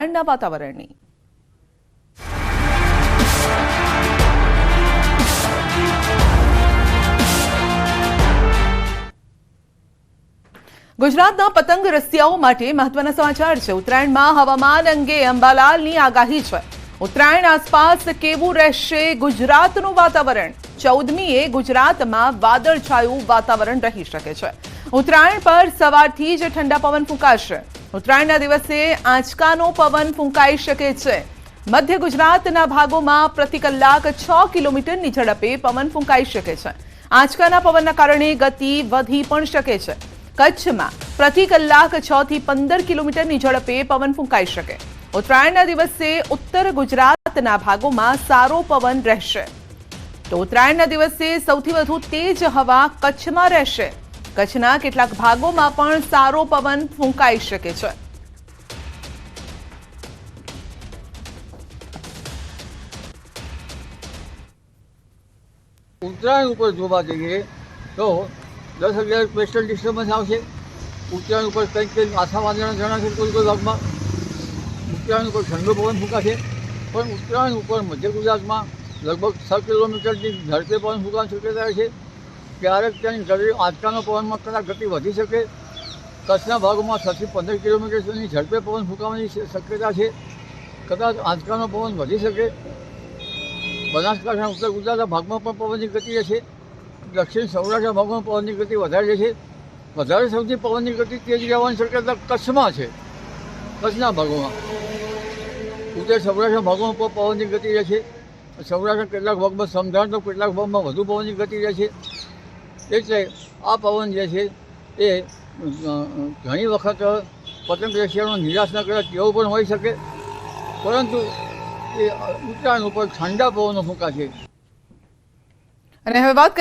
ઠંડા વાતાવરણની ગુજરાતના પતંગ રસિયાઓ માટે મહત્વના સમાચાર છે। ઉત્તરાયણમાં હવામાન અંગે અંબાલાલની આગાહી છે। ઉત્તરાયણ આસપાસ કેવું રહેશે ગુજરાતનું વાતાવરણ? 14મીએ ગુજરાતમાં વાદળછાયું વાતાવરણ રહી શકે છે। ઉત્તરાયણ પર સવારથી જ ઠંડા પવન ફૂંકાશે। ઉત્તરાયણના દિવસે આંચકાનો પવન ફૂંકાઈ શકે છે। મધ્ય ગુજરાતના ભાગોમાં પ્રતિ કલાક 6 કિલોમીટરની ઝડપે પવન ફૂંકાઈ શકે છે। આંચકાના પવનના કારણે ગતિ વધી પણ શકે છે। કચ્છમાં પ્રતિ કલાક 6 થી 15 કિલોમીટરની ઝડપે પવન ફૂંકાઈ શકે। ઉત્તરાયણના દિવસે ઉત્તર ગુજરાતના ભાગોમાં સારો પવન રહેશે। તો ઉત્તરાયણના દિવસે સૌથી વધુ તેજ હવા કચ્છમાં રહેશે। કચ્છના કેટલાક ભાગોમાં પણ સારો પવન ફૂંકાઈ શકે છે। ઉત્તરાયણ ઉપર જોવા જઈએ તો 10-11 વેસ્ટર્ન ડિસ્ટર્બન્સ આવશે। ઉત્તરાયણ ઉપર કંઈક કંઈક આછા વાદળા જણાશે કોઈ કોઈ ભાગમાં। ઉત્તરાયણ ઉપર ઠંડો પવન ફૂંકાશે, પણ ઉત્તરાયણ ઉપર મધ્ય ગુજરાતમાં લગભગ 6 કિલોમીટરની ઝડપે પવન ફૂંકાવાની શક્યતા છે। ક્યારેક ત્યાંની ગતિ આંચકાનો પવનમાં કદાચ ગતિ વધી શકે। કચ્છના ભાગોમાં 6 થી 15 કિલોમીટરની ઝડપે પવન ફૂંકાવાની શક્યતા છે। કદાચ આંચકાનો પવન વધી શકે। બનાસકાંઠા ઉત્તર ગુજરાતના ભાગમાં પણ પવનની ગતિ રહેશે। દક્ષિણ સૌરાષ્ટ્રના ભાગમાં પવનની ગતિ વધારે રહેશે। વધારે સૌથી પવનની ગતિ તેજ રહેવાની શક્યતા કચ્છમાં છે। કચ્છના ભાગોમાં ઉત્તર સૌરાષ્ટ્રના ભાગોમાં પણ પવનની ગતિ રહેશે। સૌરાષ્ટ્રના કેટલાક ભાગમાં સમજાણ તો કેટલાક ભાગમાં વધુ પવનની ગતિ રહેશે। એટલે આ પવન જે છે એ ઘણી વખત પતંગ રસિયાનો નિરાશ ન કરે તેવો પણ હોઈ શકે, પરંતુ એ ઉત્તરાયણ ઉપર ઠંડા પવનો ફૂંકાશે। અને હવે વાત